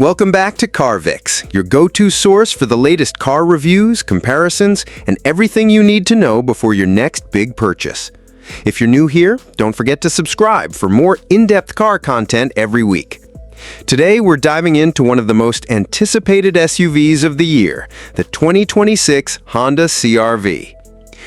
Welcome back to Car Vix, your go-to source for the latest car reviews, comparisons, and everything you need to know before your next big purchase. If you're new here, don't forget to subscribe for more in-depth car content every week. Today, we're diving into one of the most anticipated SUVs of the year, the 2026 Honda CR-V.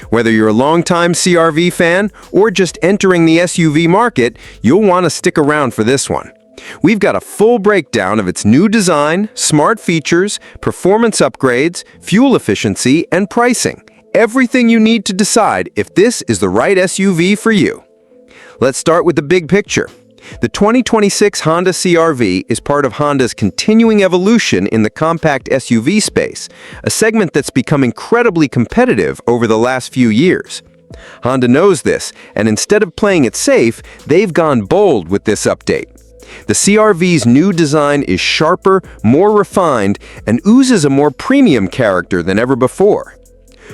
Whether you're a longtime CR-V fan or just entering the SUV market, you'll want to stick around for this one. We've got a full breakdown of its new design, smart features, performance upgrades, fuel efficiency, and pricing. Everything you need to decide if this is the right SUV for you. Let's start with the big picture. The 2026 Honda CR-V is part of Honda's continuing evolution in the compact SUV space, a segment that's become incredibly competitive over the last few years. Honda knows this, and instead of playing it safe, they've gone bold with this update. The CR-V's new design is sharper, more refined, and oozes a more premium character than ever before.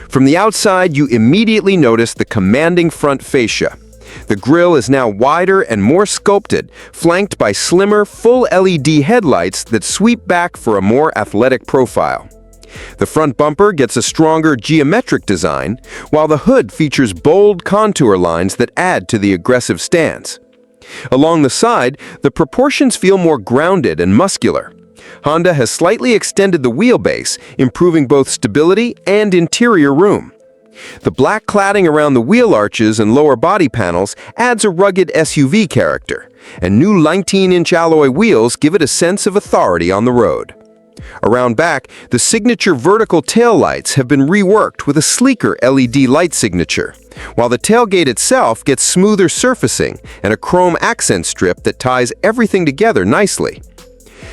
From the outside, you immediately notice the commanding front fascia. The grille is now wider and more sculpted, flanked by slimmer, full LED headlights that sweep back for a more athletic profile. The front bumper gets a stronger geometric design, while the hood features bold contour lines that add to the aggressive stance. Along the side, the proportions feel more grounded and muscular. Honda has slightly extended the wheelbase, improving both stability and interior room. The black cladding around the wheel arches and lower body panels adds a rugged SUV character, and new 19-inch alloy wheels give it a sense of authority on the road. Around back, the signature vertical taillights have been reworked with a sleeker LED light signature, while the tailgate itself gets smoother surfacing and a chrome accent strip that ties everything together nicely.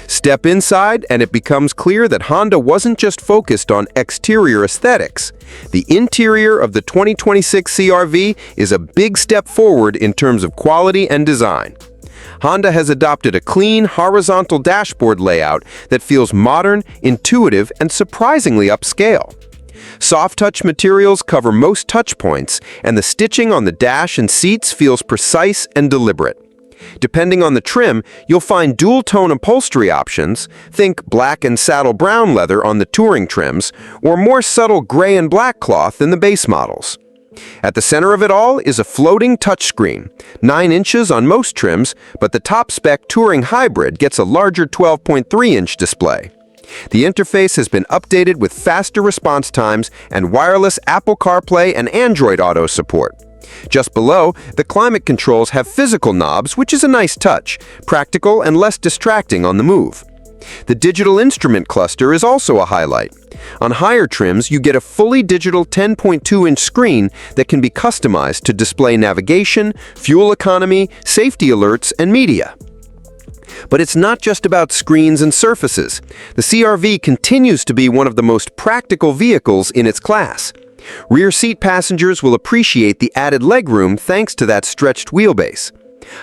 Step inside and it becomes clear that Honda wasn't just focused on exterior aesthetics. The interior of the 2026 CR-V is a big step forward in terms of quality and design. Honda has adopted a clean, horizontal dashboard layout that feels modern, intuitive, and surprisingly upscale. Soft-touch materials cover most touch points, and the stitching on the dash and seats feels precise and deliberate. Depending on the trim, you'll find dual-tone upholstery options, think black and saddle brown leather on the touring trims, or more subtle gray and black cloth in the base models. At the center of it all is a floating touchscreen, 9 inches on most trims, but the top-spec Touring Hybrid gets a larger 12.3-inch display. The interface has been updated with faster response times and wireless Apple CarPlay and Android Auto support. Just below, the climate controls have physical knobs, which is a nice touch, practical and less distracting on the move. The digital instrument cluster is also a highlight. On higher trims, you get a fully digital 10.2-inch screen that can be customized to display navigation, fuel economy, safety alerts, and media. But it's not just about screens and surfaces. The CR-V continues to be one of the most practical vehicles in its class. Rear seat passengers will appreciate the added legroom thanks to that stretched wheelbase.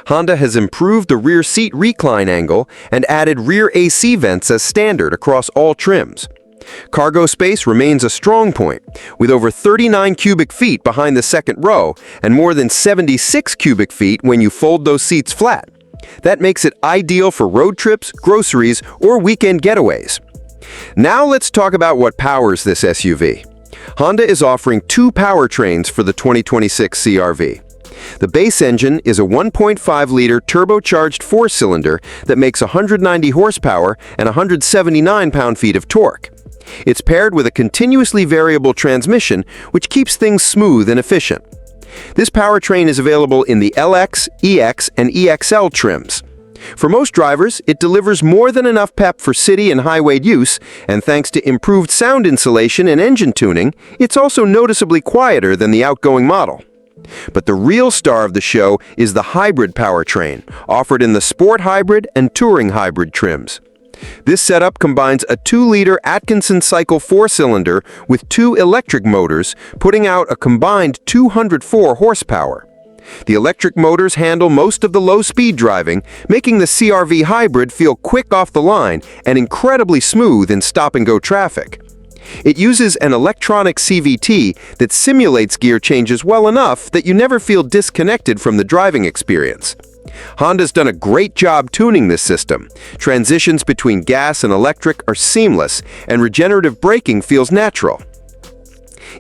Honda has improved the rear seat recline angle and added rear AC vents as standard across all trims. Cargo space remains a strong point, with over 39 cubic feet behind the second row and more than 76 cubic feet when you fold those seats flat. That makes it ideal for road trips, groceries, or weekend getaways. Now let's talk about what powers this SUV. Honda is offering two powertrains for the 2026 CR-V. The base engine is a 1.5-liter turbocharged four-cylinder that makes 190 horsepower and 179 pound-feet of torque. It's paired with a continuously variable transmission, which keeps things smooth and efficient. This powertrain is available in the LX, EX, and EXL trims. For most drivers, it delivers more than enough pep for city and highway use, and thanks to improved sound insulation and engine tuning, it's also noticeably quieter than the outgoing model. But the real star of the show is the hybrid powertrain, offered in the Sport Hybrid and Touring Hybrid trims. This setup combines a 2-liter Atkinson cycle four-cylinder with 2 electric motors, putting out a combined 204 horsepower. The electric motors handle most of the low-speed driving, making the CR-V Hybrid feel quick off the line and incredibly smooth in stop-and-go traffic. It uses an electronic CVT that simulates gear changes well enough that you never feel disconnected from the driving experience. Honda's done a great job tuning this system. Transitions between gas and electric are seamless, and regenerative braking feels natural.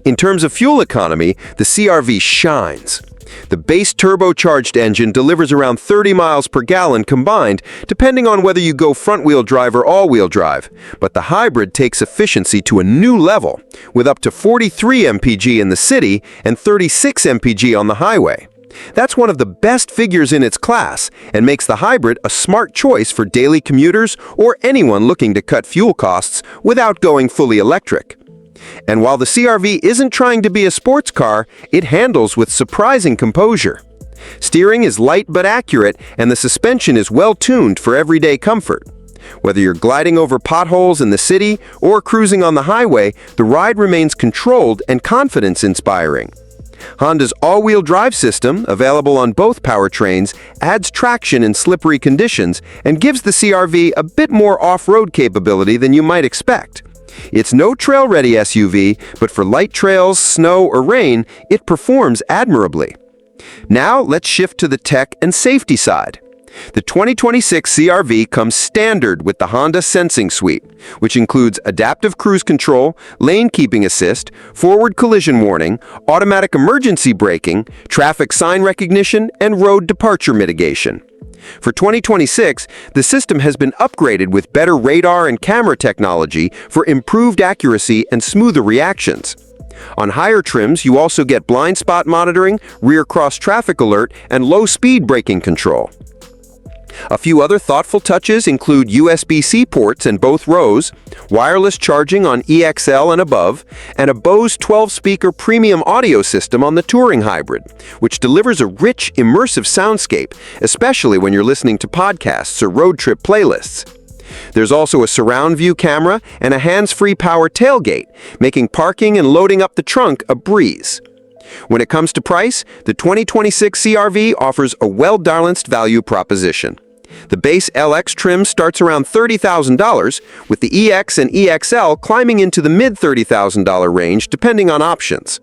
In terms of fuel economy, the CR-V shines. The base turbocharged engine delivers around 30 miles per gallon combined, depending on whether you go front-wheel drive or all-wheel drive. But the hybrid takes efficiency to a new level, with up to 43 mpg in the city and 36 mpg on the highway. That's one of the best figures in its class, and makes the hybrid a smart choice for daily commuters or anyone looking to cut fuel costs without going fully electric. And while the CR-V isn't trying to be a sports car, it handles with surprising composure. Steering is light but accurate, and the suspension is well tuned for everyday comfort. Whether you're gliding over potholes in the city or cruising on the highway, the ride remains controlled and confidence-inspiring. Honda's all-wheel drive system, available on both powertrains, adds traction in slippery conditions and gives the CR-V a bit more off-road capability than you might expect. It's no trail-ready SUV, but for light trails, snow, or rain, it performs admirably. Now, let's shift to the tech and safety side. The 2026 CR-V comes standard with the Honda Sensing Suite, which includes adaptive cruise control, lane keeping assist, forward collision warning, automatic emergency braking, traffic sign recognition, and road departure mitigation. For 2026, the system has been upgraded with better radar and camera technology for improved accuracy and smoother reactions. On higher trims, you also get blind spot monitoring, rear cross traffic alert, and low-speed braking control. A few other thoughtful touches include USB-C ports in both rows, wireless charging on EXL and above, and a Bose 12-speaker premium audio system on the Touring Hybrid, which delivers a rich, immersive soundscape, especially when you're listening to podcasts or road trip playlists. There's also a surround view camera and a hands-free power tailgate, making parking and loading up the trunk a breeze. When it comes to price, the 2026 CR-V offers a well-balanced value proposition. The base LX trim starts around $30,000, with the EX and EXL climbing into the mid-$30,000 range depending on options.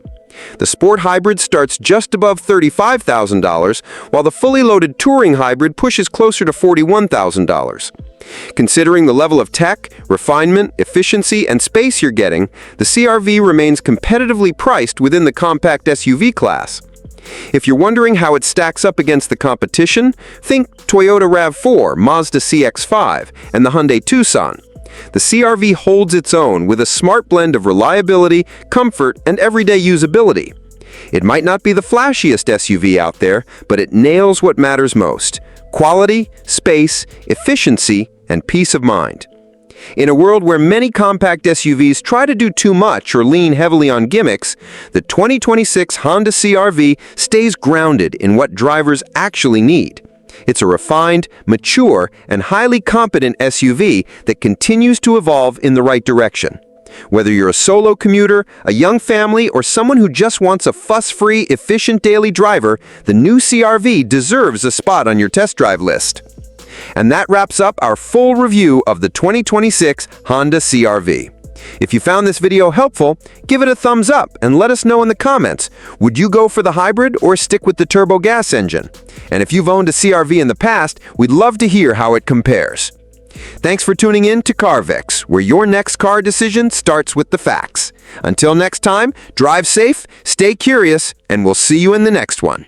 The Sport Hybrid starts just above $35,000, while the fully loaded Touring Hybrid pushes closer to $41,000. Considering the level of tech, refinement, efficiency, and space you're getting, the CR-V remains competitively priced within the compact SUV class. If you're wondering how it stacks up against the competition, think Toyota RAV4, Mazda CX-5, and the Hyundai Tucson. The CR-V holds its own with a smart blend of reliability, comfort, and everyday usability. It might not be the flashiest SUV out there, but it nails what matters most: quality, space, efficiency, and peace of mind. In a world where many compact SUVs try to do too much or lean heavily on gimmicks, the 2026 Honda CR-V stays grounded in what drivers actually need. It's a refined, mature, and highly competent SUV that continues to evolve in the right direction. Whether you're a solo commuter, a young family, or someone who just wants a fuss-free, efficient daily driver, the new CR-V deserves a spot on your test drive list. And that wraps up our full review of the 2026 Honda CR-V. If you found this video helpful, give it a thumbs up and let us know in the comments. Would you go for the hybrid or stick with the turbo gas engine? And if you've owned a CR-V in the past, we'd love to hear how it compares. Thanks for tuning in to Car Vix, where your next car decision starts with the facts. Until next time, drive safe, stay curious, and we'll see you in the next one.